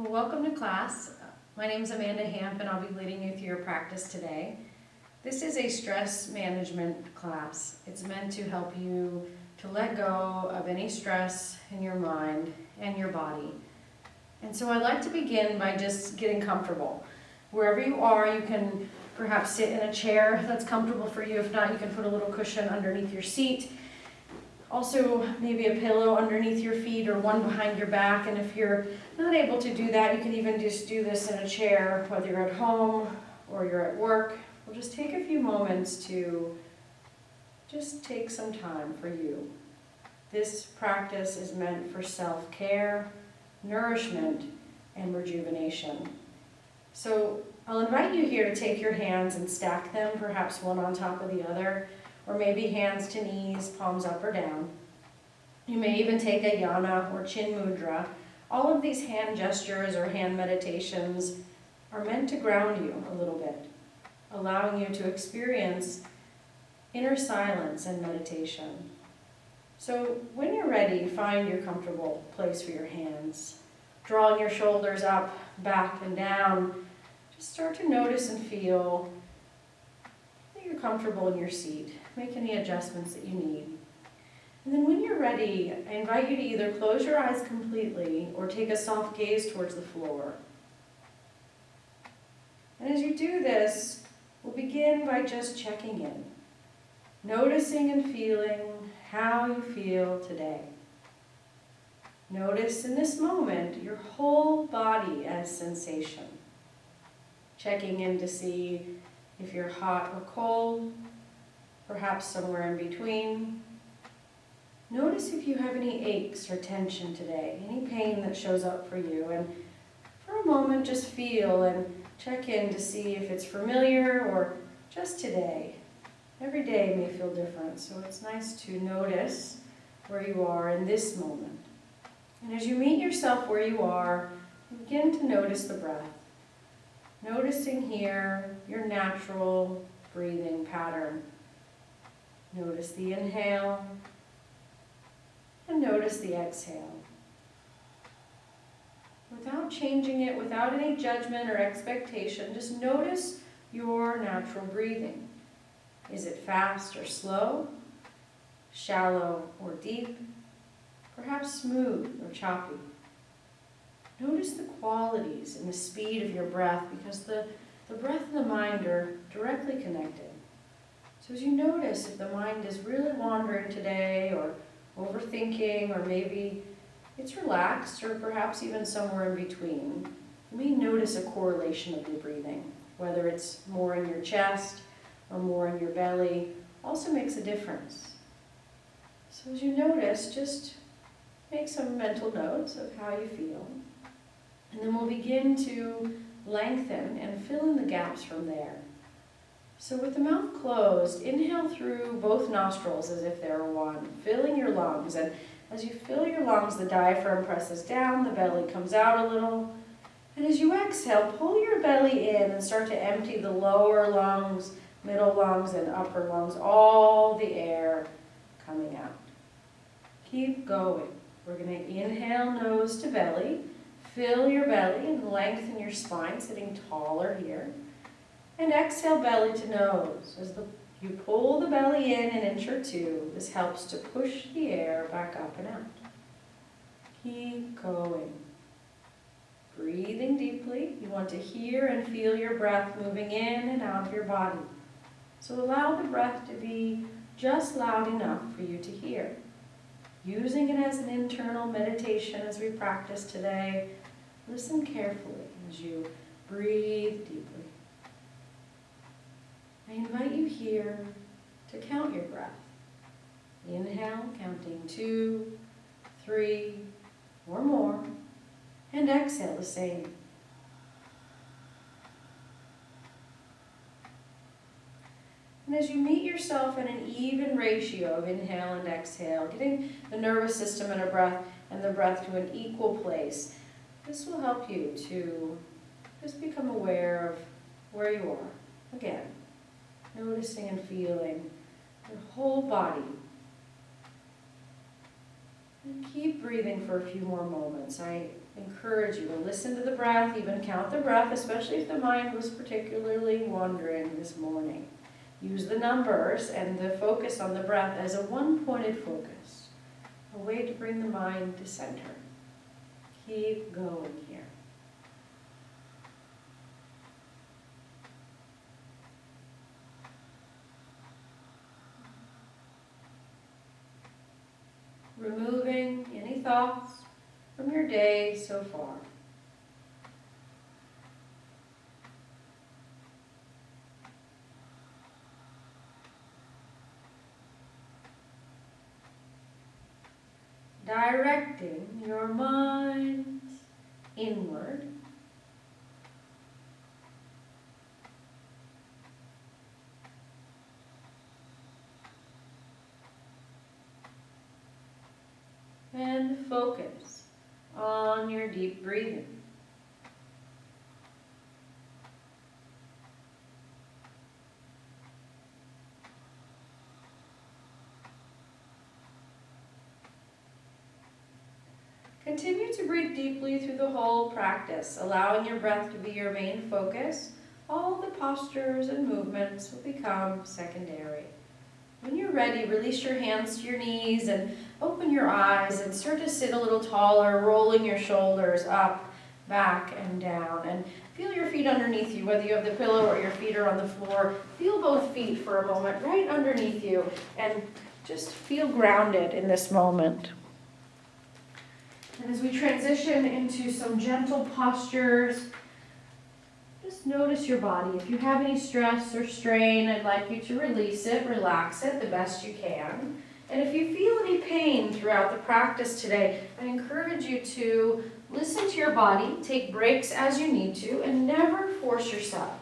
Well, welcome to class. My name is Amanda Hamp and I'll be leading you through your practice today. This is a stress management class. It's meant to help you to let go of any stress in your mind and your body. And so I'd like to begin by just getting comfortable. Wherever you are, you can perhaps sit in a chair that's comfortable for you. If not, you can put a little cushion underneath your seat. Also, maybe a pillow underneath your feet or one behind your back. And if you're not able to do that, you can even just do this in a chair, whether you're at home or you're at work. We'll just take a few moments to just take some time for you. This practice is meant for self-care, nourishment, and rejuvenation. So I'll invite you here to take your hands and stack them, perhaps one on top of the other, or maybe hands to knees, palms up or down. You may even take a yana or chin mudra. All of these hand gestures or hand meditations are meant to ground you a little bit, allowing you to experience inner silence and meditation. So when you're ready, find your comfortable place for your hands. Drawing your shoulders up, back, and down. Just start to notice and feel that you're comfortable in your seat. Make any adjustments that you need. And then when you're ready, I invite you to either close your eyes completely or take a soft gaze towards the floor. And as you do this, we'll begin by just checking in, noticing and feeling how you feel today. Notice in this moment your whole body as sensation. Checking in to see if you're hot or cold, perhaps somewhere in between. Notice if you have any aches or tension today, any pain that shows up for you. And for a moment, just feel and check in to see if it's familiar or just today. Every day may feel different, so it's nice to notice where you are in this moment. And as you meet yourself where you are, begin to notice the breath. Noticing here your natural breathing pattern. Notice the inhale and notice the exhale. Without changing it, without any judgment or expectation, just notice your natural breathing. Is it fast or slow? Shallow or deep? Perhaps smooth or choppy? Notice the qualities and the speed of your breath, because the breath and the mind are directly connected. So as you notice if the mind is really wandering today or overthinking, or maybe it's relaxed or perhaps even somewhere in between, you may notice a correlation of your breathing, whether it's more in your chest or more in your belly, also makes a difference. So as you notice, just make some mental notes of how you feel. And then we'll begin to lengthen and fill in the gaps from there. So with the mouth closed, inhale through both nostrils as if they were one, filling your lungs. And as you fill your lungs, the diaphragm presses down, the belly comes out a little. And as you exhale, pull your belly in and start to empty the lower lungs, middle lungs, and upper lungs, all the air coming out. Keep going. We're going to inhale nose to belly. Fill your belly and lengthen your spine, sitting taller here. And exhale belly to nose. As you pull the belly in an inch or two, this helps to push the air back up and out. Keep going. Breathing deeply. You want to hear and feel your breath moving in and out of your body. So allow the breath to be just loud enough for you to hear. Using it as an internal meditation as we practice today, listen carefully as you breathe deeply. I invite you here to count your breath. Inhale, counting 2, 3, or more, and exhale the same. And as you meet yourself in an even ratio of inhale and exhale, getting the nervous system and the breath to an equal place, this will help you to just become aware of where you are. Again, noticing and feeling your whole body. And keep breathing for a few more moments. I encourage you to listen to the breath, even count the breath, especially if the mind was particularly wandering this morning. Use the numbers and the focus on the breath as a one-pointed focus, a way to bring the mind to center. Keep going here. Removing any thoughts from your day so far. Directing your mind inward. And focus on your deep breathing. Continue to breathe deeply through the whole practice, allowing your breath to be your main focus. All the postures and movements will become secondary. When you're ready, release your hands to your knees and open your eyes and start to sit a little taller, rolling your shoulders up, back, and down. And feel your feet underneath you, whether you have the pillow or your feet are on the floor. Feel both feet for a moment right underneath you and just feel grounded in this moment. And as we transition into some gentle postures, just notice your body. If you have any stress or strain, I'd like you to release it, relax it the best you can. And if you feel any pain throughout the practice today, I encourage you to listen to your body, take breaks as you need to, and never force yourself.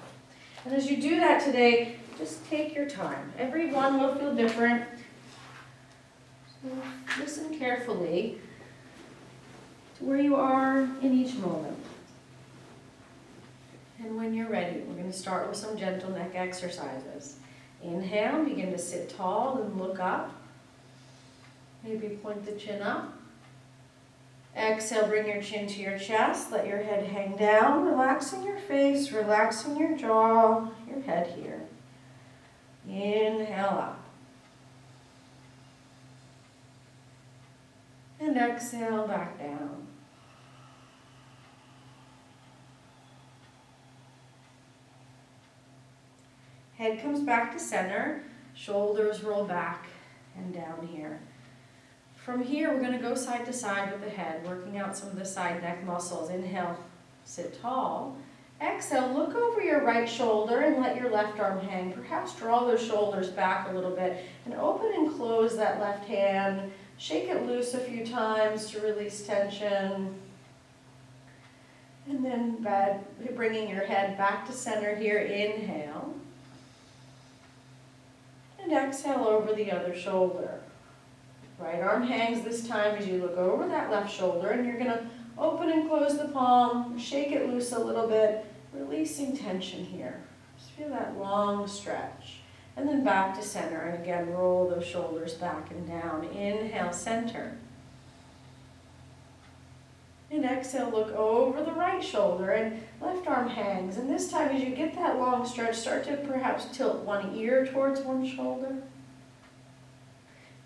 And as you do that today, just take your time. Everyone will feel different. So listen carefully to where you are in each moment. And when you're ready, we're going to start with some gentle neck exercises. Inhale, begin to sit tall and look up. Maybe point the chin up. Exhale, bring your chin to your chest. Let your head hang down, relaxing your face, relaxing your jaw, your head here. Inhale up. And exhale, back down. Head comes back to center, shoulders roll back and down here. From here, we're going to go side to side with the head, working out some of the side neck muscles. Inhale, sit tall. Exhale, look over your right shoulder and let your left arm hang. Perhaps draw those shoulders back a little bit and open and close that left hand. Shake it loose a few times to release tension. And then bringing your head back to center here, inhale. And exhale over the other shoulder. Right arm hangs this time as you look over that left shoulder, and you're going to open and close the palm, shake it loose a little bit, releasing tension here. Just feel that long stretch. And then back to center, and again, roll those shoulders back and down. Inhale, center. And exhale, look over the right shoulder, and left arm hangs. And this time, as you get that long stretch, start to perhaps tilt one ear towards one shoulder.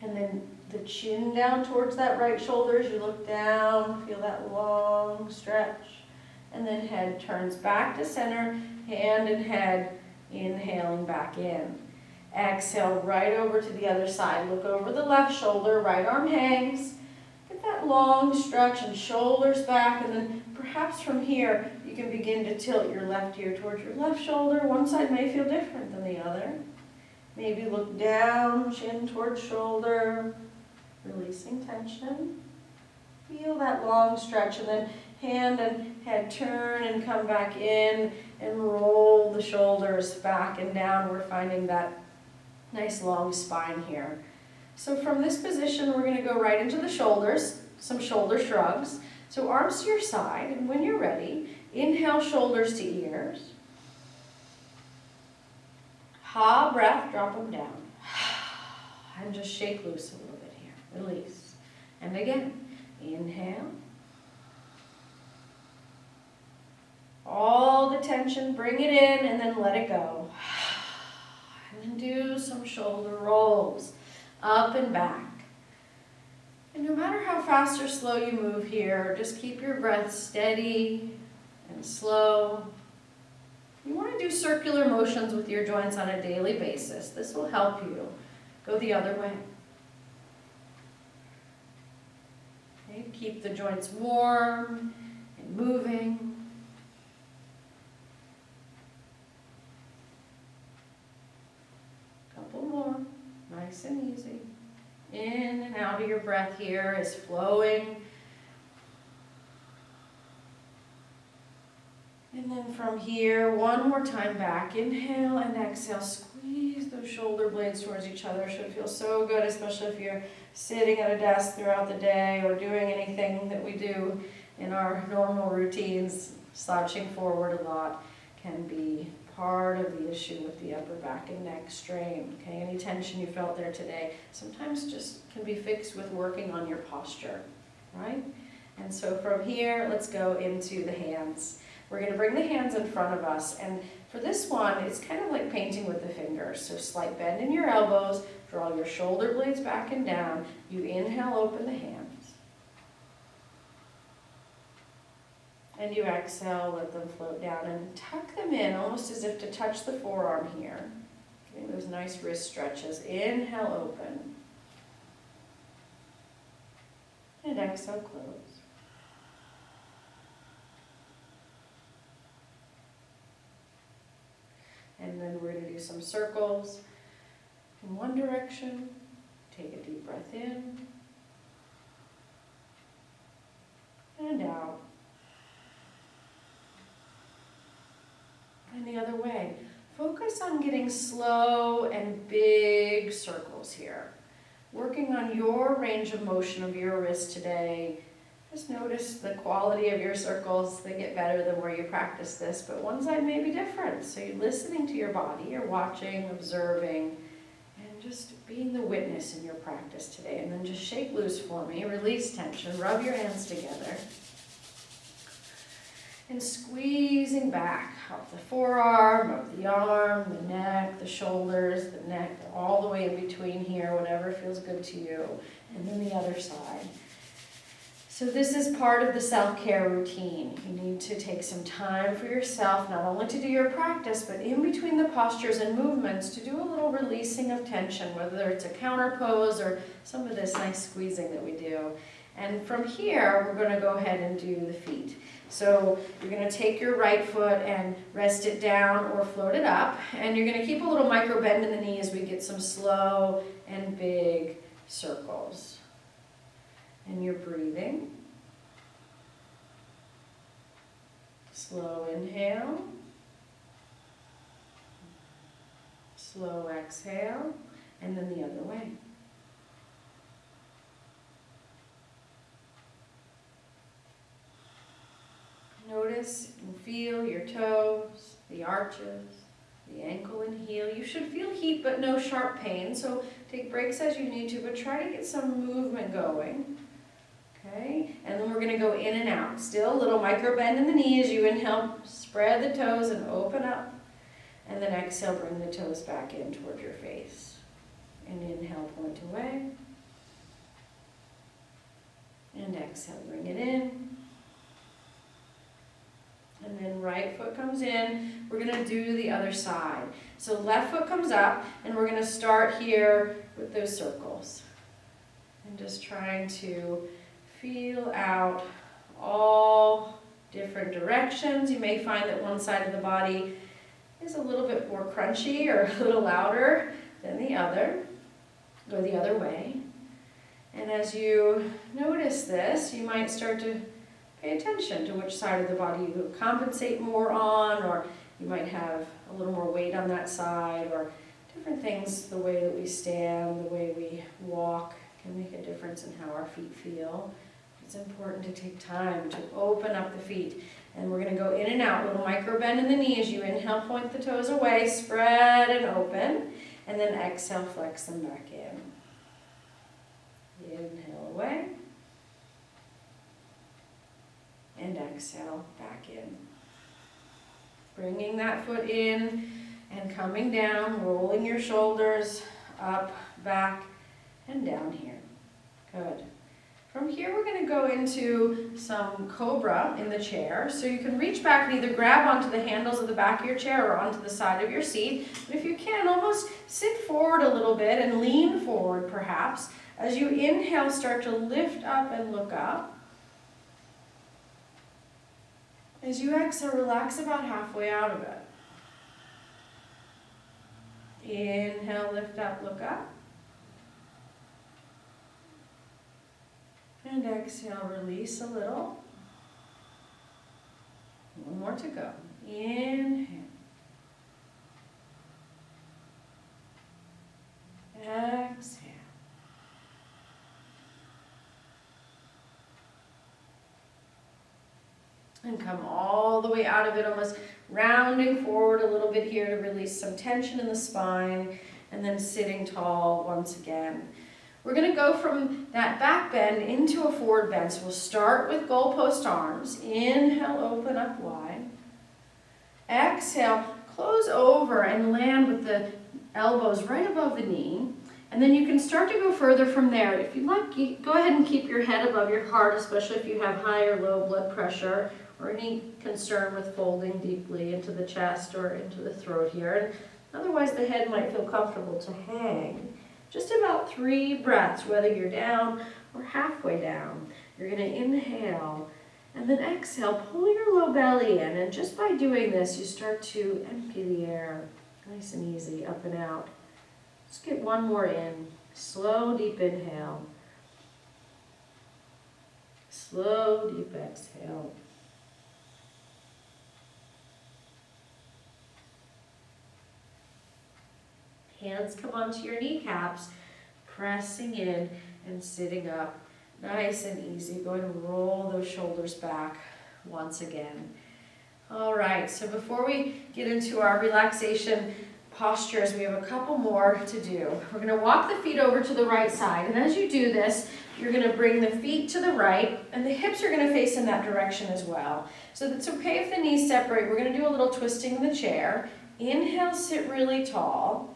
And then the chin down towards that right shoulder as you look down. Feel that long stretch. And then head turns back to center, hand and head, inhaling back in. Exhale, right over to the other side. Look over the left shoulder, right arm hangs. Get that long stretch and shoulders back, and then perhaps from here you can begin to tilt your left ear towards your left shoulder. One side may feel different than the other. Maybe look down, chin towards shoulder, releasing tension. Feel that long stretch, and then hand and head turn and come back in and roll the shoulders back and down. We're finding that nice long spine here. So from this position, we're going to go right into the shoulders, some shoulder shrugs. So arms to your side, and when you're ready, inhale, shoulders to ears. Ha, breath, drop them down. And just shake loose a little bit here. Release. And again, inhale. all the tension, bring it in, and then let it go. And then do some shoulder rolls, up and back. And no matter how fast or slow you move here, just keep your breath steady and slow. You want to do circular motions with your joints on a daily basis. This will help you go the other way. Okay, keep the joints warm and moving. Couple more, nice and easy. In and out of your breath here is flowing. And then from here, one more time back. Inhale and exhale. Squeeze those shoulder blades towards each other. Should feel so good, especially if you're sitting at a desk throughout the day or doing anything that we do in our normal routines. Slouching forward a lot can be part of the issue with the upper back and neck strain. Okay, any tension you felt there today sometimes just can be fixed with working on your posture, right? And so from here, let's go into the hands. We're going to bring the hands in front of us, and for this one, it's kind of like painting with the fingers. So slight bend in your elbows, draw your shoulder blades back and down. You inhale, open the hands. And you exhale, let them float down and tuck them in almost as if to touch the forearm here. Getting those nice wrist stretches. Inhale, open. And exhale, close. And then we're going to do some circles in one direction. Take a deep breath in and out. And the other way. Focus on getting slow and big circles here. Working on your range of motion of your wrist today. Just notice the quality of your circles. They get better the more you practice this, but one side may be different. So you're listening to your body, you're watching, observing, and just being the witness in your practice today. And then just shake loose for me, release tension, rub your hands together. And squeezing back up the forearm, up the arm, the neck, the shoulders, the neck, all the way in between here, whatever feels good to you. And then the other side. So this is part of the self-care routine. You need to take some time for yourself, not only to do your practice, but in between the postures and movements to do a little releasing of tension, whether it's a counter pose or some of this nice squeezing that we do. And from here, we're going to go ahead and do the feet. So you're going to take your right foot and rest it down or float it up. And you're going to keep a little micro bend in the knee as we get some slow and big circles. And you're breathing. Slow inhale. Slow exhale. And then the other way. Notice and feel your toes, the arches, the ankle and heel. You should feel heat but no sharp pain, so take breaks as you need to, but try to get some movement going. Okay, and then we're going to go in and out. Still a little micro bend in the knee as you inhale, spread the toes and open up. And then exhale, bring the toes back in toward your face. And inhale, point away. And exhale, bring it in. And then right foot comes in. We're going to do the other side. So left foot comes up, and we're going to start here with those circles. And just trying to feel out all different directions. You may find that one side of the body is a little bit more crunchy or a little louder than the other. Go the other way. And as you notice this, you might start to pay attention to which side of the body you compensate more on, or you might have a little more weight on that side, or different things, the way that we stand, the way we walk can make a difference in how our feet feel. It's important to take time to open up the feet. And we're going to go in and out, little micro bend in the knee as you inhale, point the toes away, spread and open, and then exhale, flex them back in. Inhale away. And exhale, back in. Bringing that foot in and coming down, rolling your shoulders up, back, and down here. Good. From here, we're going to go into some cobra in the chair. So you can reach back and either grab onto the handles of the back of your chair or onto the side of your seat. But if you can, almost sit forward a little bit and lean forward perhaps. As you inhale, start to lift up and look up. As you exhale, relax about halfway out of it. Inhale, lift up, look up. And exhale, release a little. One more to go. Inhale. Exhale. And come all the way out of it, almost rounding forward a little bit here to release some tension in the spine, and then sitting tall once again. We're going to go from that back bend into a forward bend. So we'll start with goalpost arms. Inhale, open up wide. Exhale, close over and land with the elbows right above the knee. And then you can start to go further from there. If you'd like, go ahead and keep your head above your heart, especially if you have high or low blood pressure or any concern with folding deeply into the chest or into the throat here. And otherwise, the head might feel comfortable to hang. Just about 3 breaths, whether you're down or halfway down. You're going to inhale and then exhale, pull your low belly in. And just by doing this, you start to empty the air. Nice and easy, up and out. Let's get one more in. Slow, deep inhale. Slow, deep exhale. Hands come onto your kneecaps, pressing in and sitting up. Nice and easy. Go ahead and roll those shoulders back once again. All right, so before we get into our relaxation postures, we have a couple more to do. We're going to walk the feet over to the right side, and as you do this, you're going to bring the feet to the right, and the hips are going to face in that direction as well. So it's okay if the knees separate. We're going to do a little twisting in the chair. Inhale, sit really tall.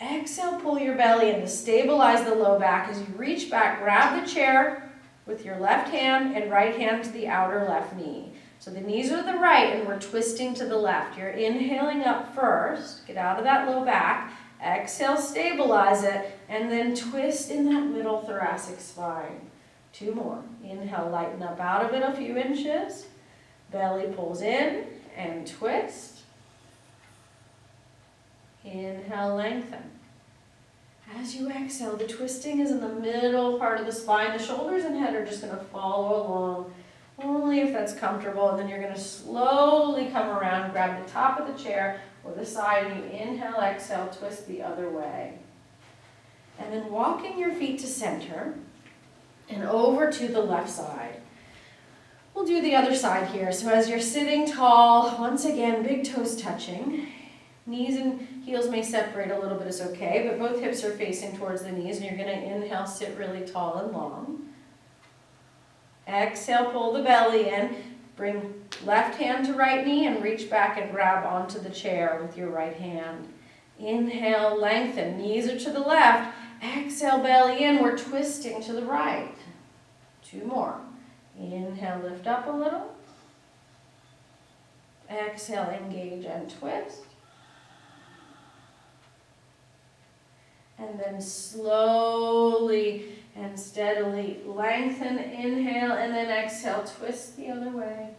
Exhale, pull your belly in to stabilize the low back. As you reach back, grab the chair with your left hand and right hand to the outer left knee. So the knees are to the right and we're twisting to the left. You're inhaling up first. Get out of that low back. Exhale, stabilize it, and then twist in that middle thoracic spine. 2 more. Inhale, lighten up out of it a few inches. Belly pulls in and twist. Inhale, lengthen. As you exhale, the twisting is in the middle part of the spine. The shoulders and head are just going to follow along, only if that's comfortable. And then you're going to slowly come around, grab the top of the chair or the side, and you inhale, exhale, twist the other way. And then walking your feet to center and over to the left side. We'll do the other side here. So as you're sitting tall, once again, big toes touching. Knees and heels may separate a little bit, is okay, but both hips are facing towards the knees, and you're going to inhale, sit really tall and long. Exhale, pull the belly in. Bring left hand to right knee and reach back and grab onto the chair with your right hand. Inhale, lengthen. Knees are to the left. Exhale, belly in. We're twisting to the right. 2 more. Inhale, lift up a little. Exhale, engage and twist. And then slowly and steadily lengthen, inhale, and then exhale, twist the other way.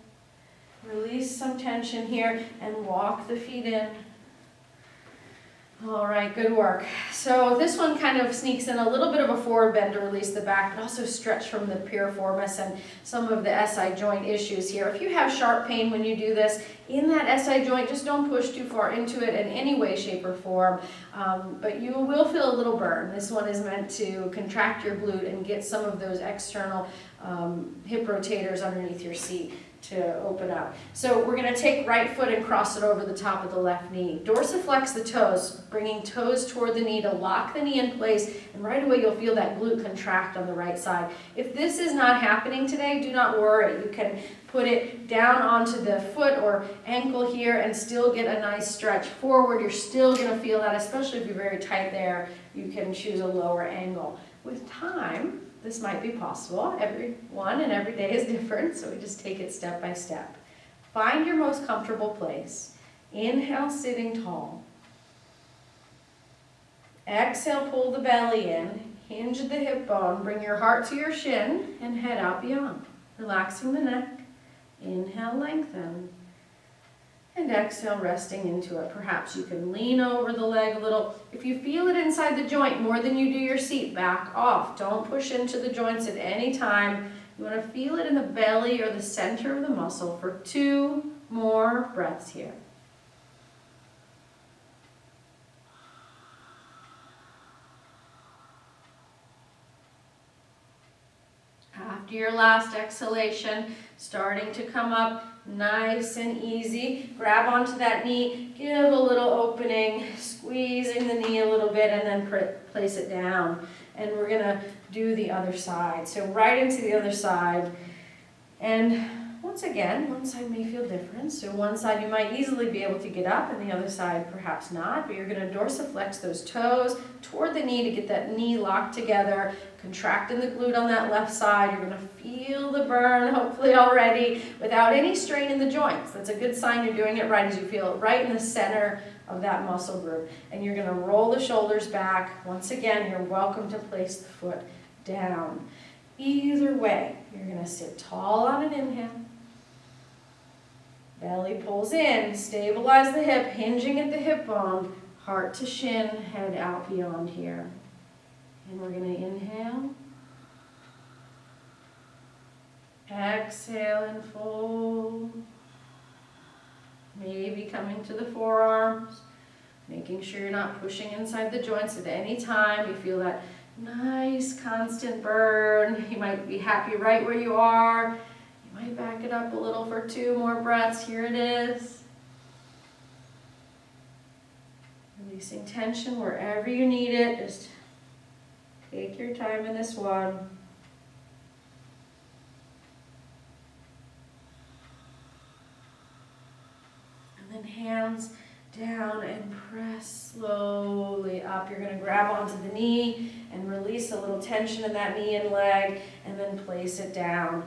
Release some tension here and walk the feet in. All right, good work. So this one kind of sneaks in a little bit of a forward bend to release the back, but also stretch from the piriformis and some of the SI joint issues here. If you have sharp pain when you do this, in that SI joint, just don't push too far into it in any way, shape, or form. But you will feel a little burn. This one is meant to contract your glute and get some of those external hip rotators underneath your seat. to open up. So we're going to take right foot and cross it over the top of the left knee. Dorsiflex the toes, bringing toes toward the knee to lock the knee in place, and right away you'll feel that glute contract on the right side. If this is not happening today, do not worry. You can put it down onto the foot or ankle here and still get a nice stretch forward. You're still going to feel that, especially if you're very tight there. You can choose a lower angle. With time, this might be possible. Everyone and every day is different, so we just take it step by step. Find your most comfortable place. Inhale, sitting tall. Exhale, pull the belly in. Hinge the hip bone. Bring your heart to your shin and head out beyond. Relaxing the neck. Inhale, lengthen. And exhale, resting into it. Perhaps you can lean over the leg a little. If you feel it inside the joint more than you do your seat, back off. Don't push into the joints at any time. You want to feel it in the belly or the center of the muscle for 2 more breaths here. After your last exhalation, starting to come up nice and easy. Grab onto that knee, give a little opening, squeezing the knee a little bit, and then place it down. And we're going to do the other side. So right into the other side. And once again, one side may feel different. So one side you might easily be able to get up, and the other side perhaps not. But you're going to dorsiflex those toes toward the knee to get that knee locked together. Contracting the glute on that left side. You're going to feel the burn, hopefully already, without any strain in the joints. That's a good sign you're doing it right, as you feel it right in the center of that muscle group. And you're going to roll the shoulders back. Once again, you're welcome to place the foot down. Either way, you're going to sit tall on an inhale. Belly pulls in, stabilize the hip, hinging at the hip bone, heart to shin, head out beyond here. And we're going to inhale. Exhale and fold. Maybe coming to the forearms, making sure you're not pushing inside the joints at any time. You feel that nice constant burn. You might be happy right where you are. You might back it up a little for 2 more breaths. Here it is. Releasing tension wherever you need it. Just take your time in this one. And then hands down and press slowly up. You're going to grab onto the knee and release a little tension in that knee and leg, and then place it down.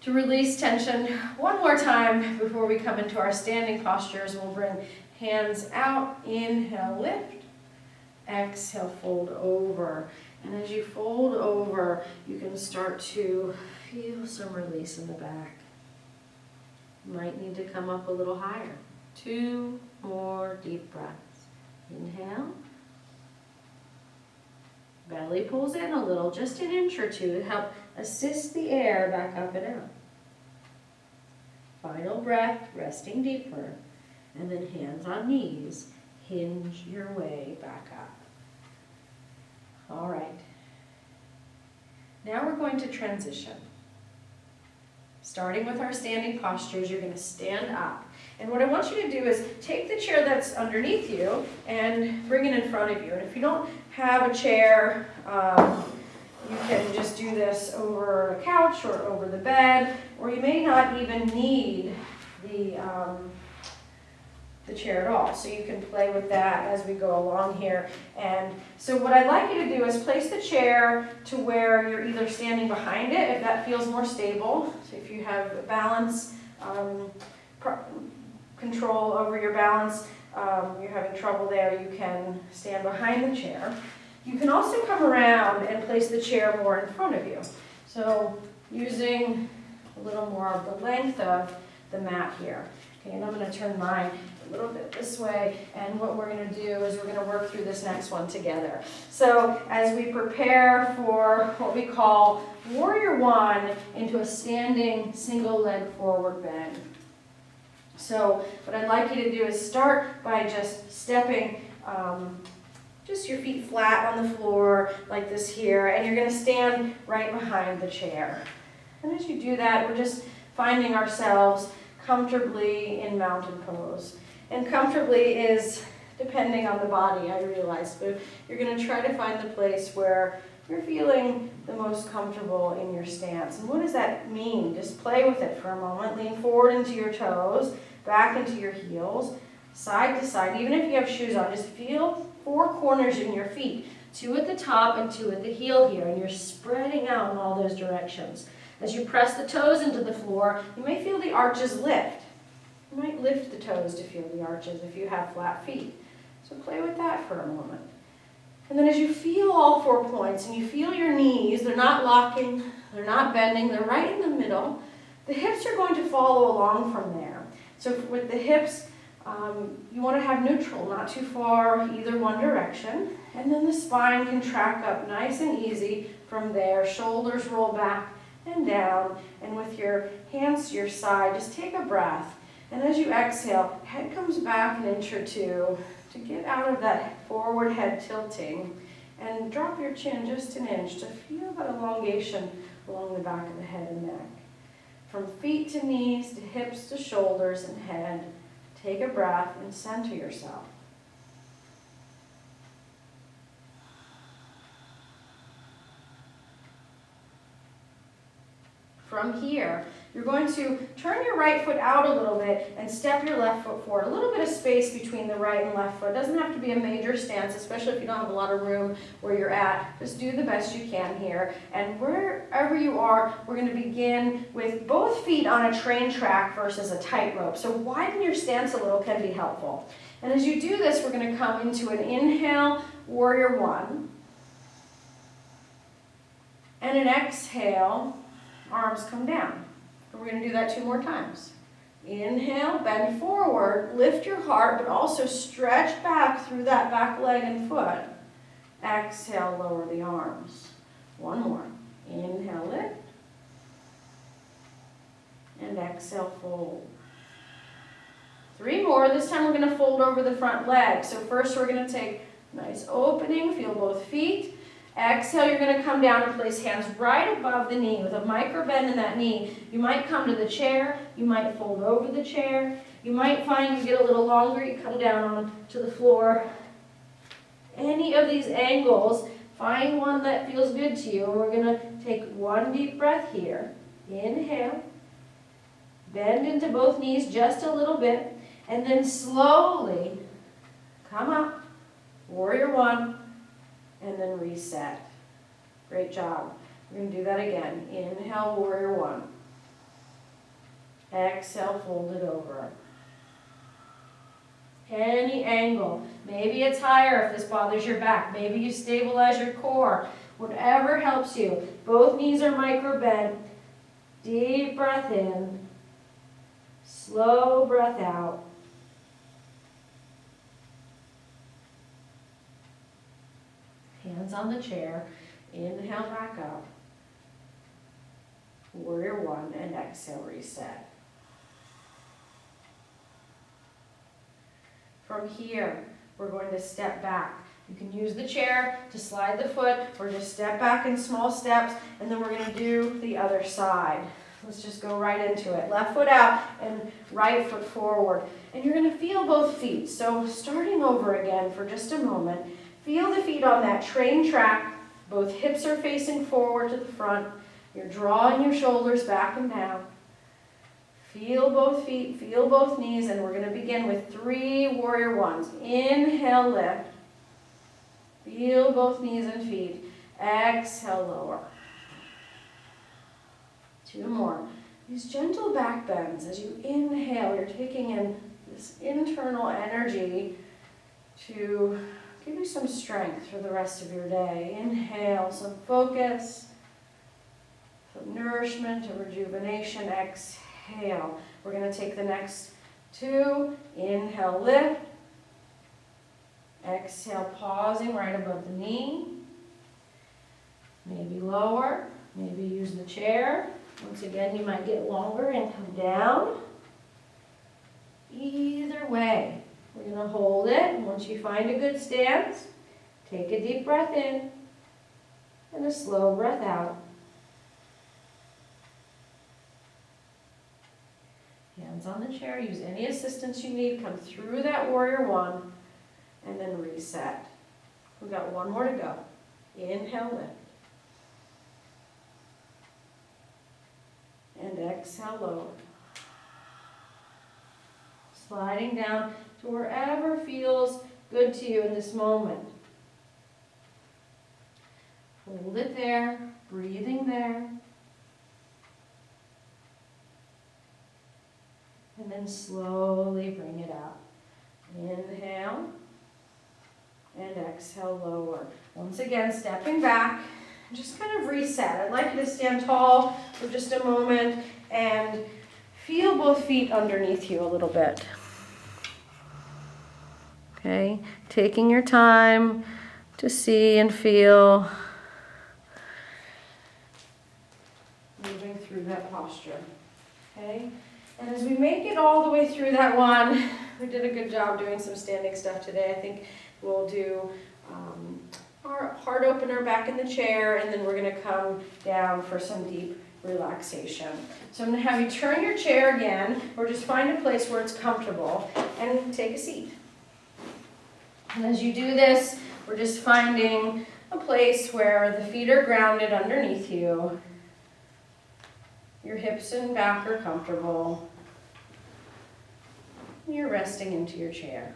To release tension one more time before we come into our standing postures, we'll bring hands out. Inhale, lift. Exhale, fold over. And as you fold over, you can start to feel some release in the back. You might need to come up a little higher. 2 more deep breaths. Inhale. Belly pulls in a little, just an inch or 2 to help assist the air back up and out. Final breath, resting deeper. And then hands on knees. Hinge your way back up. All right. Now we're going to transition. Starting with our standing postures, you're going to stand up. And what I want you to do is take the chair that's underneath you and bring it in front of you. And if you don't have a chair, you can just do this over a couch or over the bed, or you may not even need the chair at all. So you can play with that as we go along here. And so what I'd like you to do is place the chair to where you're either standing behind it, if that feels more stable. So if you have balance, control over your balance, you're having trouble there, you can stand behind the chair. You can also come around and place the chair more in front of you. So using a little more of the length of the mat here. Okay, and I'm going to turn mine a little bit this way, and what we're going to do is we're going to work through this next one together. So as we prepare for what we call Warrior One into a standing single leg forward bend. So what I'd like you to do is start by just stepping just your feet flat on the floor like this here, and you're going to stand right behind the chair. And as you do that, we're just finding ourselves comfortably in mountain pose. And comfortably is depending on the body, I realize, but you're going to try to find the place where you're feeling the most comfortable in your stance. And what does that mean? Just play with it for a moment. Lean forward into your toes, back into your heels, side to side. Even if you have shoes on, just feel 4 corners in your feet. 2 at the top and 2 at the heel here, and you're spreading out in all those directions. As you press the toes into the floor, you may feel the arches lift. You might lift the toes to feel the arches if you have flat feet. So play with that for a moment. And then as you feel all 4 points and you feel your knees, they're not locking, they're not bending, they're right in the middle. The hips are going to follow along from there. So with the hips, you want to have neutral, not too far either one direction. And then the spine can track up nice and easy from there. Shoulders roll back and down. And with your hands to your side, just take a breath. And as you exhale, head comes back an inch or 2 to get out of that forward head tilting. And drop your chin just an inch to feel that elongation along the back of the head and neck. From feet to knees to hips to shoulders and head, take a breath and center yourself. From here, you're going to turn your right foot out a little bit and step your left foot forward. A little bit of space between the right and left foot. It doesn't have to be a major stance, especially if you don't have a lot of room where you're at. Just do the best you can here. And wherever you are, we're going to begin with both feet on a train track versus a tightrope. So widen your stance a little can be helpful. And as you do this, we're going to come into an inhale, warrior 1. And an exhale, arms come down. We're going to do that 2 more times. Inhale, bend forward, lift your heart, but also stretch back through that back leg and foot. Exhale, lower the arms. 1 more. Inhale, lift. And exhale, fold. 3 more. This time we're going to fold over the front leg. So first we're going to take a nice opening, feel both feet. Exhale, you're going to come down and place hands right above the knee with a micro bend in that knee. You might come to the chair. You might fold over the chair. You might find you get a little longer. You come down onto the floor. Any of these angles, find one that feels good to you. And we're going to take 1 deep breath here. Inhale. Bend into both knees just a little bit. And then slowly come up. Warrior 1. And then reset. Great job. We're going to do that again. Inhale, warrior 1. Exhale, fold it over. Any angle. Maybe it's higher if this bothers your back. Maybe you stabilize your core. Whatever helps you. Both knees are micro bent. Deep breath in. Slow breath out. Hands on the chair. Inhale back up. Warrior 1 and exhale, reset. From here, we're going to step back. You can use the chair to slide the foot or just step back in small steps, and then we're going to do the other side. Let's just go right into it. Left foot out and right foot forward. And you're going to feel both feet. So starting over again for just a moment, feel the feet on that train track. Both hips are facing forward to the front. You're drawing your shoulders back and down. Feel both feet, feel both knees, and we're going to begin with 3 warrior 1s. Inhale, lift. Feel both knees and feet. Exhale, lower. 2 more. These gentle back bends. As you inhale, you're taking in this internal energy to give you some strength for the rest of your day. Inhale, some focus, some nourishment, a rejuvenation. Exhale. We're going to take the next 2. Inhale, lift. Exhale, pausing right above the knee. Maybe lower. Maybe use the chair. Once again, you might get longer and come down. Either way, we're going to hold it. Once you find a good stance, take a deep breath in and a slow breath out. Hands on the chair, use any assistance you need, come through that warrior one, and then reset. We've got one more to go. Inhale, lift. And exhale, lower. Sliding down to wherever feels good to you in this moment. Hold it there, breathing there. And then slowly bring it up. Inhale. And exhale, lower. Once again, stepping back. Just kind of reset. I'd like you to stand tall for just a moment and feel both feet underneath you a little bit. Okay, taking your time to see and feel. Moving through that posture. Okay, and as we make it all the way through that one, we did a good job doing some standing stuff today. I think we'll do our heart opener back in the chair, and then we're going to come down for some deep relaxation. So I'm going to have you turn your chair again, or just find a place where it's comfortable, and take a seat. And as you do this, we're just finding a place where the feet are grounded underneath you. Your hips and back are comfortable. You're resting into your chair.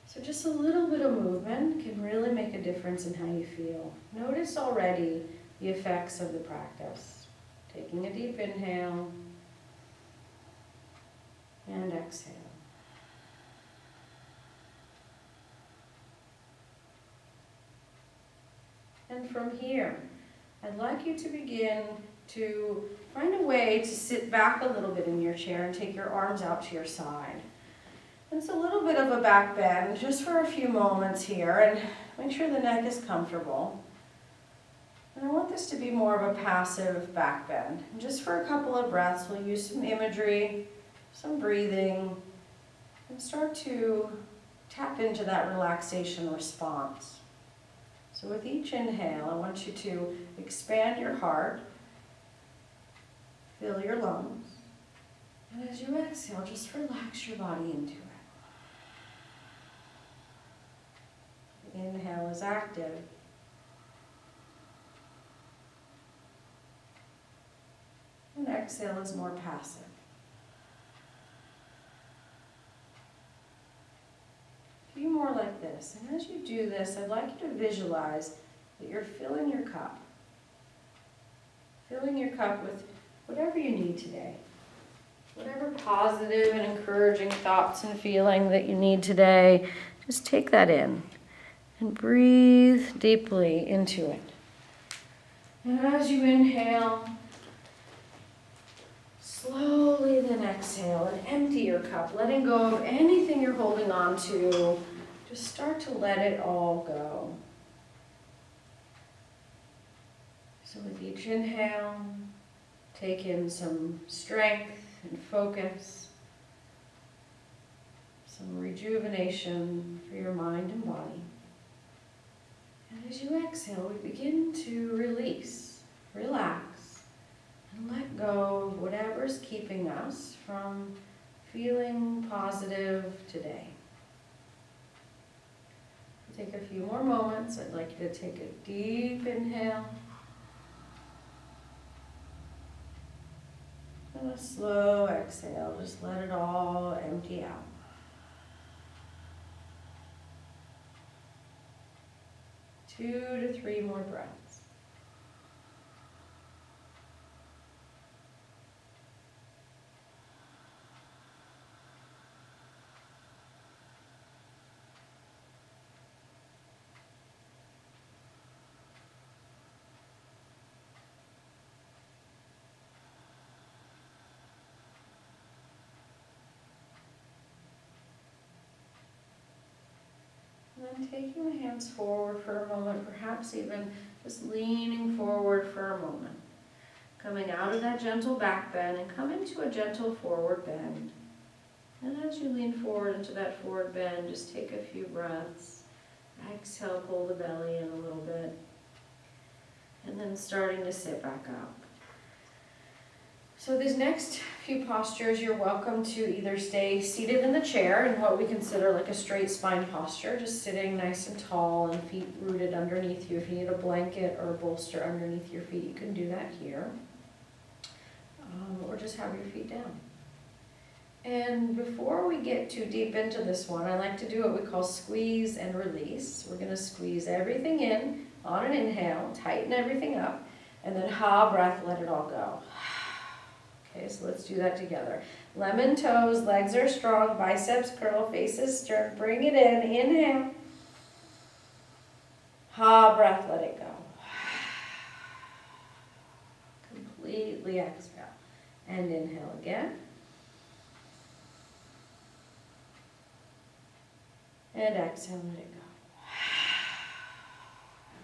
So just a little bit of movement can really make a difference in how you feel. Notice already the effects of the practice. Taking a deep inhale and exhale. And from here, I'd like you to begin to find a way to sit back a little bit in your chair and take your arms out to your side. It's a little bit of a back bend just for a few moments here, and make sure the neck is comfortable. And I want this to be more of a passive back bend. And just for a couple of breaths, we'll use some imagery, some breathing, and start to tap into that relaxation response. So with each inhale, I want you to expand your heart, fill your lungs, and as you exhale, just relax your body into it. Inhale is active. And exhale is more passive. A few more like this. And as you do this, I'd like you to visualize that you're filling your cup. Filling your cup with whatever you need today. Whatever positive and encouraging thoughts and feeling that you need today, just take that in. And breathe deeply into it. And as you inhale, slowly then exhale and empty your cup, letting go of anything you're holding on to. Just start to let it all go. So with each inhale, take in some strength and focus, some rejuvenation for your mind and body. And as you exhale, we begin to release, relax, and let go of whatever's keeping us from feeling positive today. Take a few more moments. I'd like you to take a deep inhale and a slow exhale. Just let it all empty out. 2 to 3 more breaths. And then taking the hands forward for a moment, perhaps even just leaning forward for a moment. Coming out of that gentle back bend and come into a gentle forward bend. And as you lean forward into that forward bend, just take a few breaths. Exhale, pull the belly in a little bit. And then starting to sit back up. So these next few postures, you're welcome to either stay seated in the chair in what we consider like a straight spine posture, just sitting nice and tall and feet rooted underneath you. If you need a blanket or a bolster underneath your feet, you can do that here. Or just have your feet down. And before we get too deep into this one, I like to do what we call squeeze and release. We're going to squeeze everything in on an inhale, tighten everything up, and then breath, let it all go. Okay, so let's do that together. Lemon toes, legs are strong, biceps curl, faces stern, bring it in, inhale. Breath, let it go. Completely exhale. And inhale again. And exhale, let it go.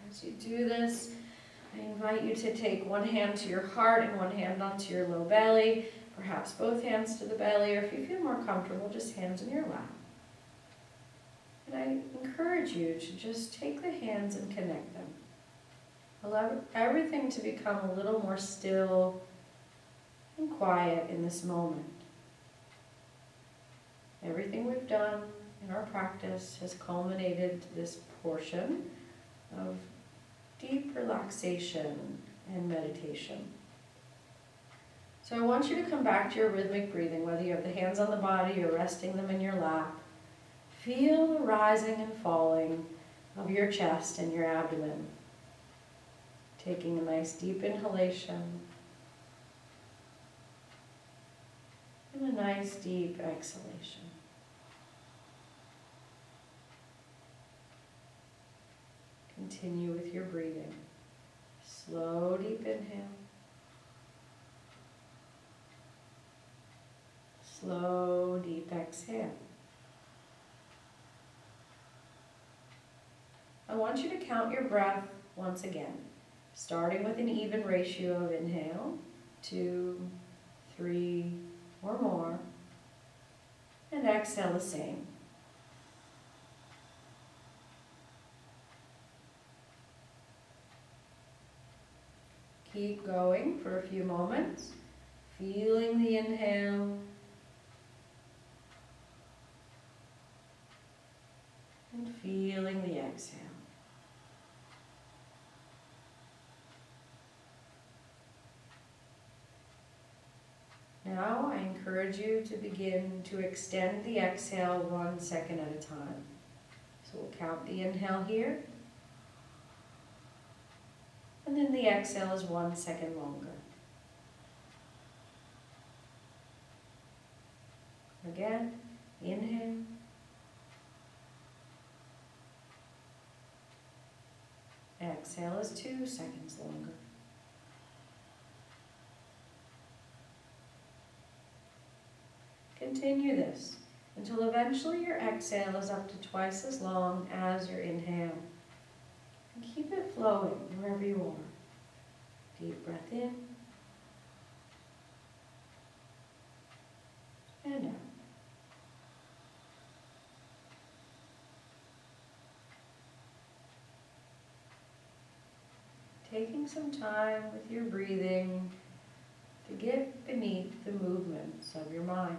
As you do this, I invite you to take one hand to your heart and one hand onto your low belly, perhaps both hands to the belly, or if you feel more comfortable, just hands in your lap. And I encourage you to just take the hands and connect them. Allow everything to become a little more still and quiet in this moment. Everything we've done in our practice has culminated to this portion of deep relaxation and meditation. So I want you to come back to your rhythmic breathing, whether you have the hands on the body or resting them in your lap. Feel the rising and falling of your chest and your abdomen. Taking a nice deep inhalation and a nice deep exhalation. Continue with your breathing. Slow, deep inhale. Slow, deep exhale. I want you to count your breath once again, starting with an even ratio of inhale, 2, 3, or more, and exhale the same. Keep going for a few moments, feeling the inhale and feeling the exhale. Now I encourage you to begin to extend the exhale 1 second at a time. So we'll count the inhale here. And then the exhale is 1 second longer. Again, inhale. Exhale is 2 seconds longer. Continue this until eventually your exhale is up to twice as long as your inhale. And keep it flowing wherever you are. Deep breath in and out. Taking some time with your breathing to get beneath the movements of your mind.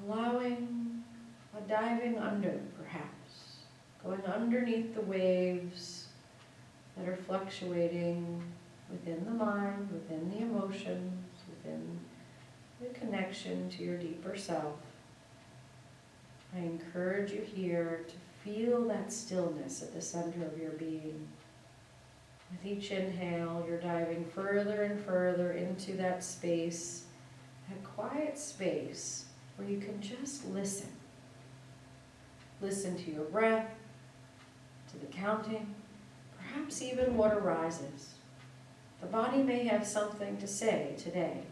Allowing a diving under, perhaps. Going underneath the waves that are fluctuating within the mind, within the emotions, within the connection to your deeper self. I encourage you here to feel that stillness at the center of your being. With each inhale, you're diving further and further into that space, that quiet space where you can just listen. Listen to your breath, to the counting, perhaps even what arises. The body may have something to say today.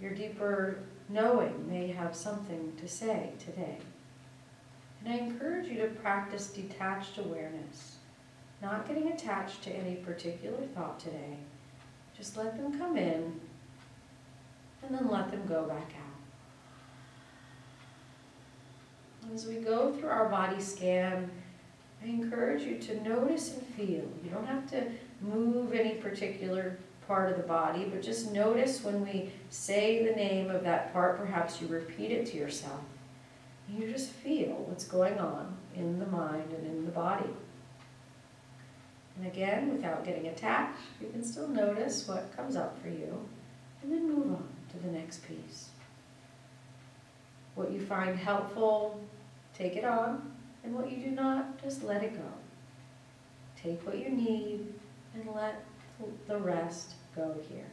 Your deeper knowing may have something to say today. And I encourage you to practice detached awareness, not getting attached to any particular thought today. Just let them come in and then let them go back out. As we go through our body scan, I encourage you to notice and feel. You don't have to move any particular part of the body, but just notice when we say the name of that part, perhaps you repeat it to yourself. You just feel what's going on in the mind and in the body. And again, without getting attached, you can still notice what comes up for you, and then move on to the next piece. What you find helpful, take it on, and what you do not, just let it go. Take what you need and let the rest go here.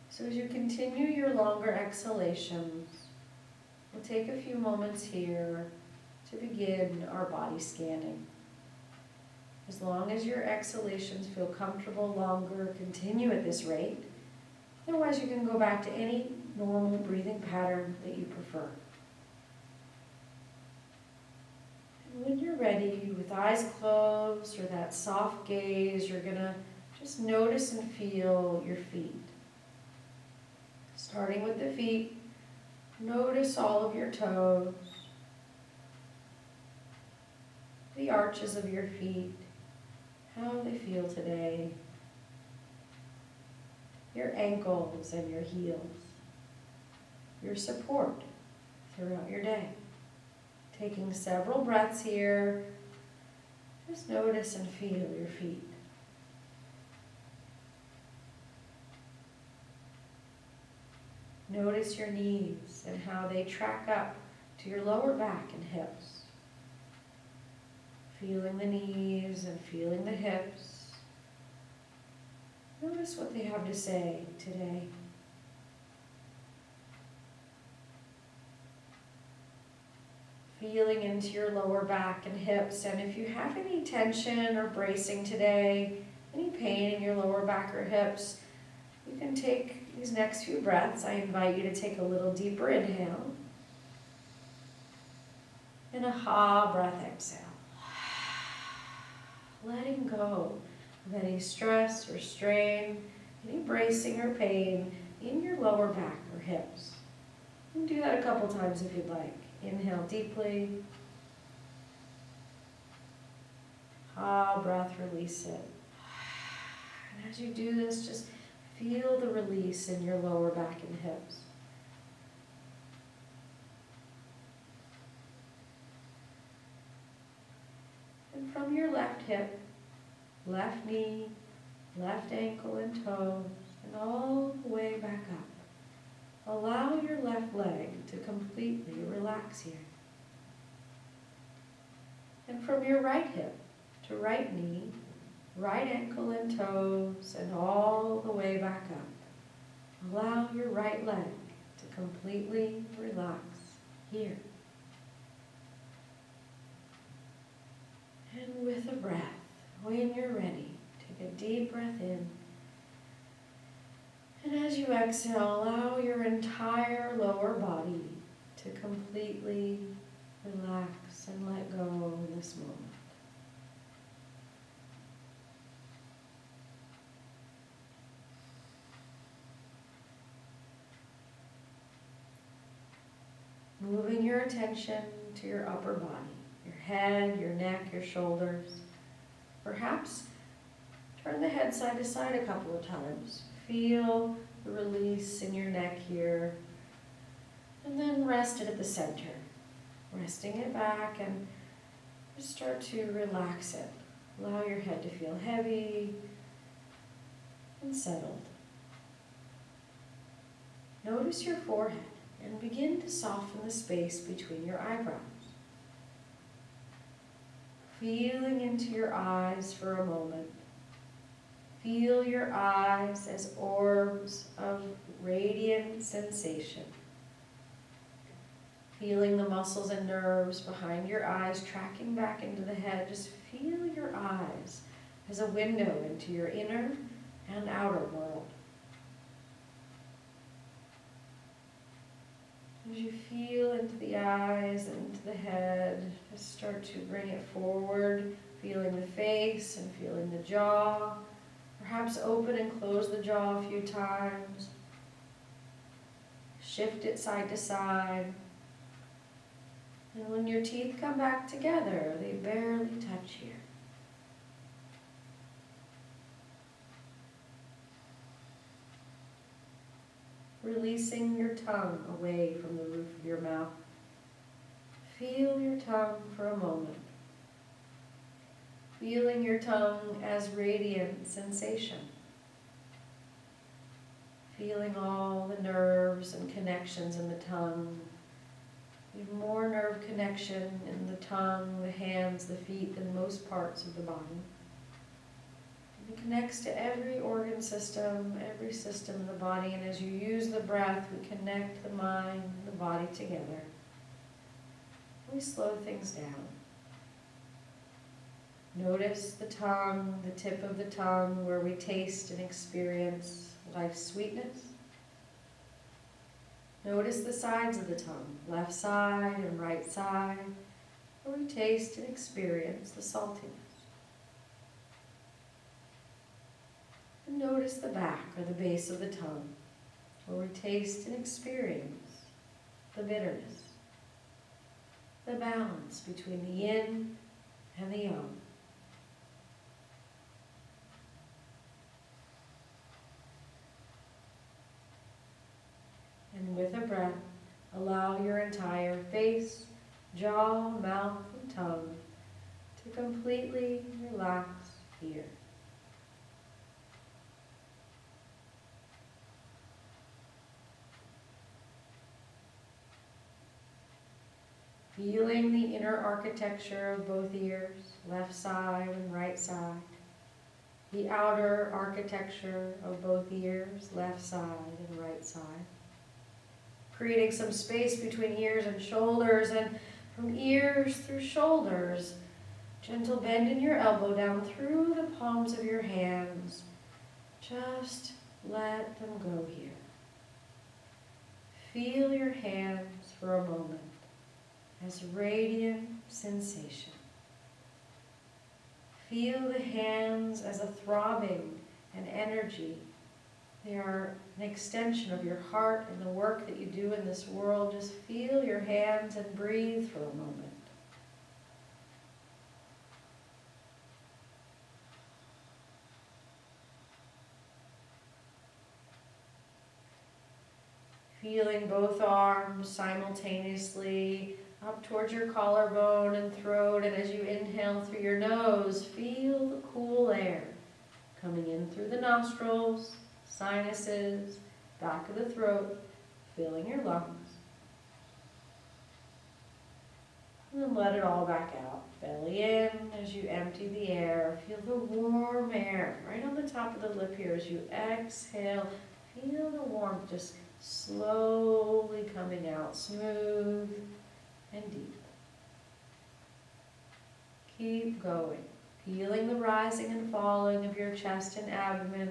So as you continue your longer exhalations, we'll take a few moments here to begin our body scanning. As long as your exhalations feel comfortable longer, continue at this rate. Otherwise, you can go back to any normal breathing pattern that you prefer. And when you're ready, with eyes closed or that soft gaze, you're going to just notice and feel your feet. Starting with the feet, notice all of your toes, the arches of your feet, how they feel today, your ankles and your heels, your support throughout your day. Taking several breaths here, just notice and feel your feet. Notice your knees and how they track up to your lower back and hips. Feeling the knees and feeling the hips. Notice what they have to say today. Feeling into your lower back and hips, and if you have any tension or bracing today, any pain in your lower back or hips, you can take these next few breaths. I invite you to take a little deeper inhale and a ha breath exhale. Letting go of any stress or strain, any bracing or pain in your lower back or hips. You can do that a couple times if you'd like. Inhale deeply. Ha, breath, release it. And as you do this, just feel the release in your lower back and hips. And from your left hip, left knee, left ankle and toes, and all the way back up, allow your left leg to completely relax here. And from your right hip to right knee, right ankle and toes, and all the way back up, allow your right leg to completely relax here. And with a breath, when you're ready, take a deep breath in. And as you exhale, allow your entire lower body to completely relax and let go in this moment. Moving your attention to your upper body, your head, your neck, your shoulders. Perhaps turn the head side to side a couple of times. Feel the release in your neck here. And then rest it at the center. Resting it back and just start to relax it. Allow your head to feel heavy and settled. Notice your forehead and begin to soften the space between your eyebrows. Feeling into your eyes for a moment. Feel your eyes as orbs of radiant sensation. Feeling the muscles and nerves behind your eyes tracking back into the head. Just feel your eyes as a window into your inner and outer world. As you feel into the eyes and into the head, just start to bring it forward, feeling the face and feeling the jaw. Perhaps open and close the jaw a few times. Shift it side to side. And when your teeth come back together, they barely touch here. releasing your tongue away from the roof of your mouth. Feel your tongue for a moment. Feeling your tongue as radiant sensation. Feeling all the nerves and connections in the tongue. Even more nerve connection in the tongue, the hands, the feet than most parts of the body. It connects to every organ system, every system in the body, and as you use the breath, we connect the mind and the body together. We slow things down. Notice the tongue, the tip of the tongue, where we taste and experience life's sweetness. Notice the sides of the tongue, left side and right side, where we taste and experience the saltiness. And notice the back or the base of the tongue, where we taste and experience the bitterness, the balance between the yin and the yang. And with a breath, allow your entire face, jaw, mouth, and tongue to completely relax here. Feeling the inner architecture of both ears, left side and right side. The outer architecture of both ears, left side and right side. Creating some space between ears and shoulders, and from ears through shoulders, gentle bend in your elbow down through the palms of your hands. Just let them go here. Feel your hands for a moment as radiant sensation. Feel the hands as a throbbing and energy. They are an extension of your heart and the work that you do in this world. Just feel your hands and breathe for a moment. Feeling both arms simultaneously up towards your collarbone and throat, and as you inhale through your nose, feel the cool air coming in through the nostrils, sinuses, back of the throat, filling your lungs. And then let it all back out. Belly in as you empty the air. Feel the warm air right on the top of the lip here as you exhale. Feel the warmth just slowly coming out, smooth and deep. Keep going. Feeling the rising and falling of your chest and abdomen,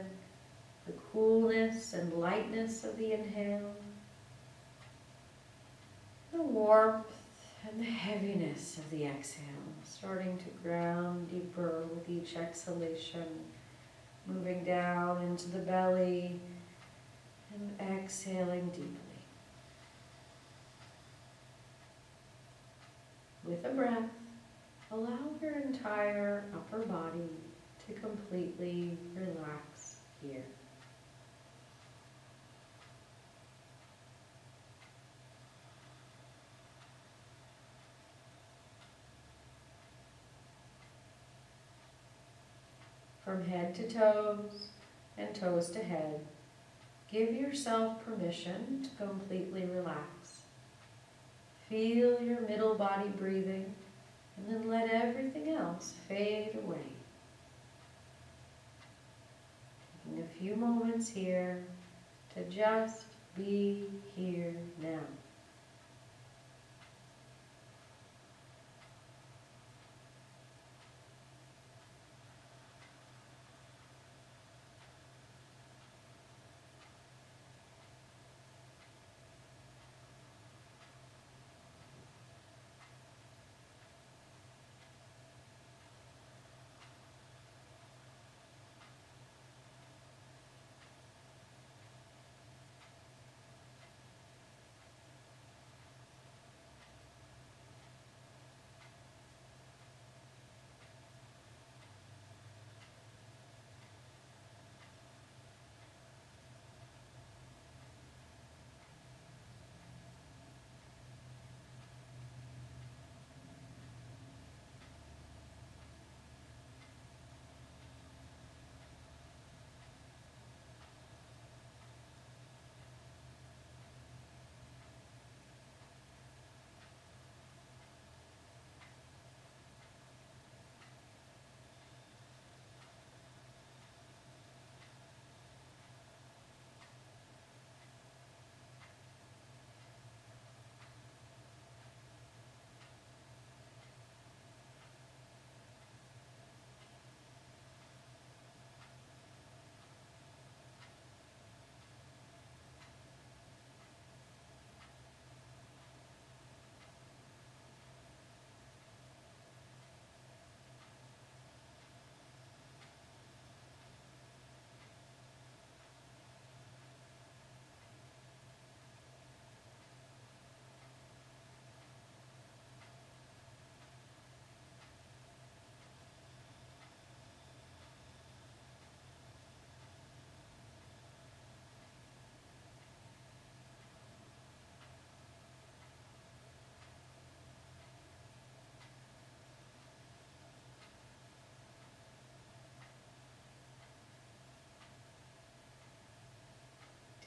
the coolness and lightness of the inhale, the warmth and the heaviness of the exhale, starting to ground deeper with each exhalation, moving down into the belly and exhaling deeply. With a breath, allow your entire upper body to completely relax here. From head to toes and toes to head, give yourself permission to completely relax. Feel your middle body breathing, and then let everything else fade away. Taking a few moments here to just be here now.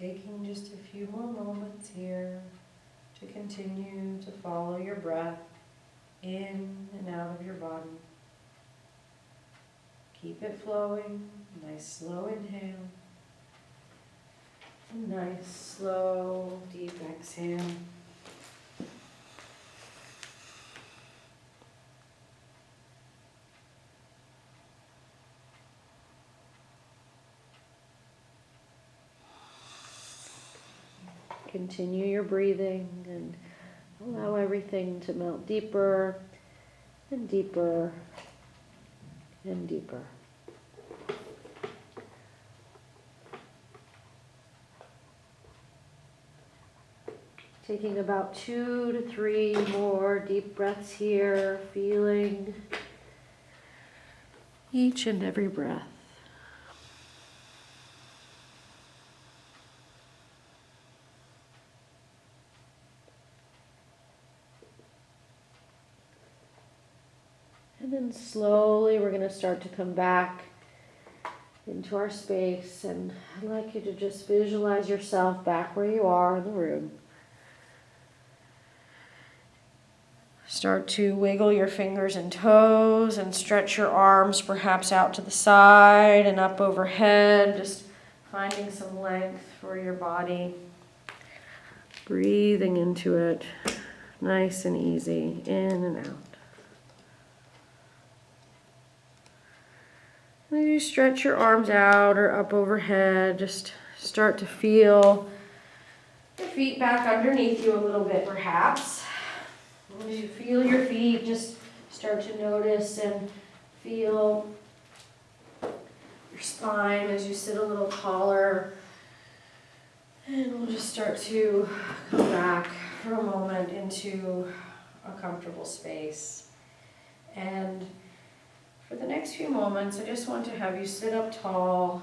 Taking just a few more moments here to continue to follow your breath in and out of your body. Keep it flowing. Nice slow inhale. Nice slow deep exhale. Continue your breathing and allow everything to melt deeper and deeper and deeper. Taking about 2 to 3 more deep breaths here, feeling each and every breath. And then slowly we're going to start to come back into our space, and I'd like you to just visualize yourself back where you are in the room. Start to wiggle your fingers and toes and stretch your arms perhaps out to the side and up overhead, just finding some length for your body. Breathing into it, nice and easy, in and out. As you stretch your arms out or up overhead, just start to feel your feet back underneath you a little bit perhaps. As you feel your feet, just start to notice and feel your spine as you sit a little taller. And we'll just start to come back for a moment into a comfortable space. And for the next few moments, I just want to have you sit up tall,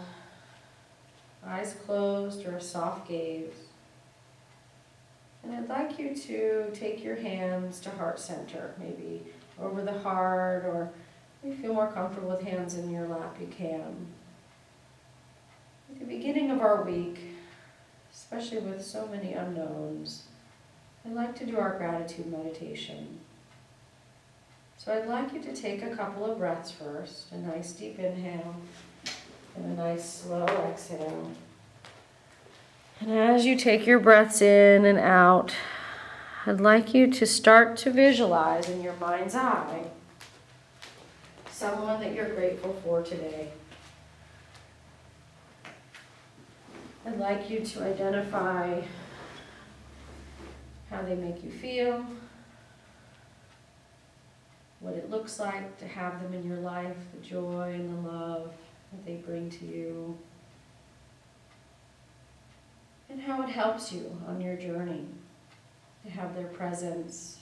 eyes closed or a soft gaze. And I'd like you to take your hands to heart center, maybe over the heart, or if you feel more comfortable with hands in your lap, you can. At the beginning of our week, especially with so many unknowns, I'd like to do our gratitude meditation. So I'd like you to take a couple of breaths first, a nice deep inhale and a nice slow exhale. And as you take your breaths in and out, I'd like you to start to visualize in your mind's eye someone that you're grateful for today. I'd like you to identify how they make you feel, what it looks like to have them in your life, the joy and the love that they bring to you, and how it helps you on your journey to have their presence,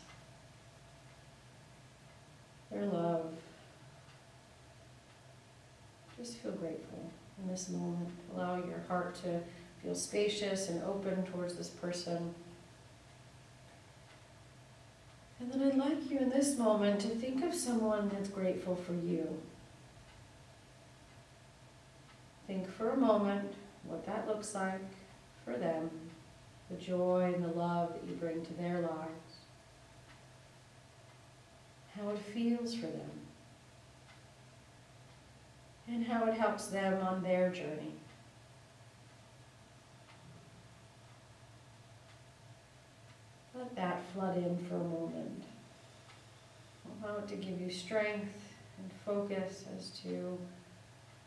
their love. Just feel grateful in this moment. Allow your heart to feel spacious and open towards this person. And then I'd like you in this moment to think of someone that's grateful for you. Think for a moment what that looks like for them, the joy and the love that you bring to their lives, how it feels for them, and how it helps them on their journey. Let that flood in for a moment. Allow it to give you strength and focus as to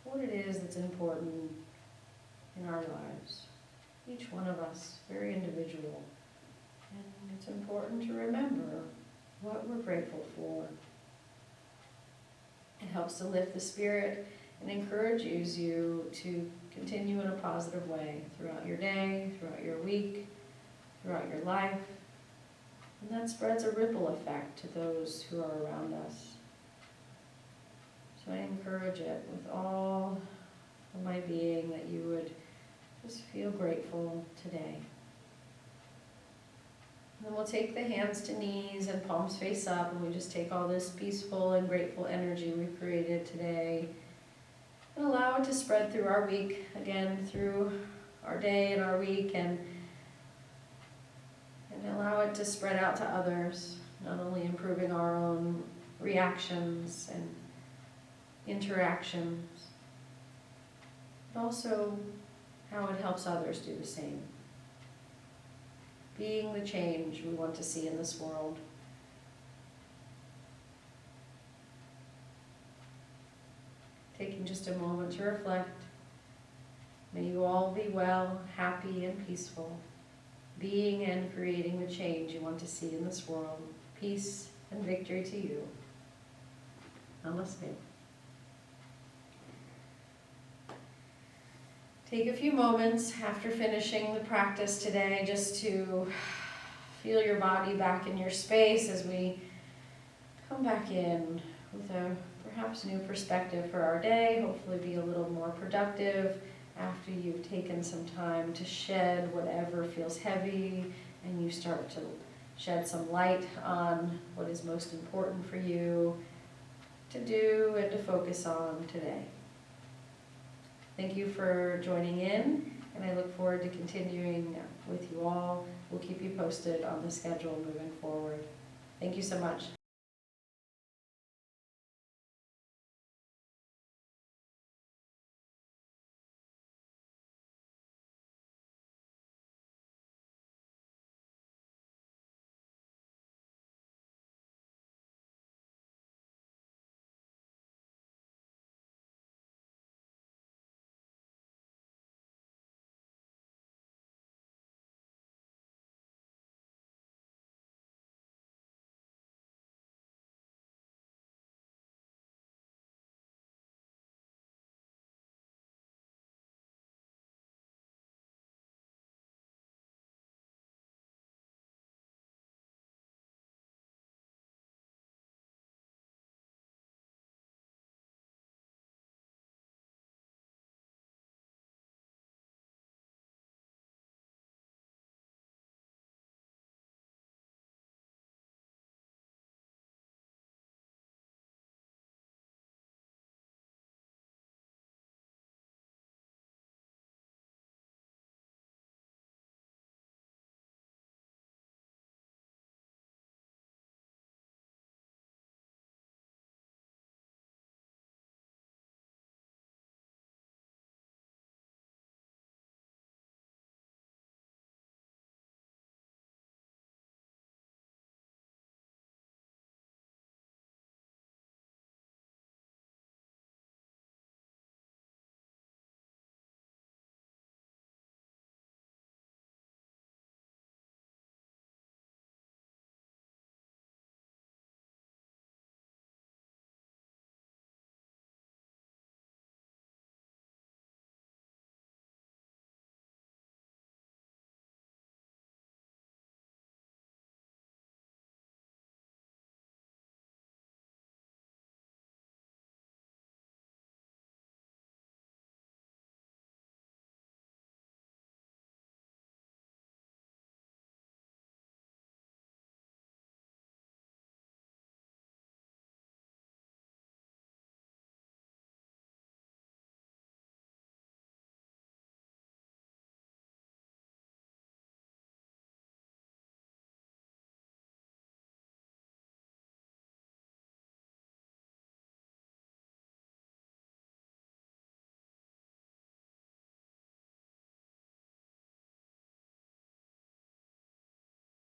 what it is that's important in our lives. Each one of us, very individual. And it's important to remember what we're grateful for. It helps to lift the spirit and encourages you to continue in a positive way throughout your day, throughout your week, throughout your life. And that spreads a ripple effect to those who are around us. So I encourage it with all of my being that you would just feel grateful today. And then we'll take the hands to knees and palms face up, and we just take all this peaceful and grateful energy we've created today and allow it to spread through our week, again through our day and our week, and allow it to spread out to others, not only improving our own reactions and interactions, but also how it helps others do the same. Being the change we want to see in this world. Taking just a moment to reflect. May you all be well, happy, and peaceful, being and creating the change you want to see in this world. Peace and victory to you. Namaste. Take a few moments after finishing the practice today just to feel your body back in your space as we come back in with a perhaps new perspective for our day, hopefully be a little more productive after you've taken some time to shed whatever feels heavy and you start to shed some light on what is most important for you to do and to focus on today. Thank you for joining in, and I look forward to continuing with you all. We'll keep you posted on the schedule moving forward. Thank you so much.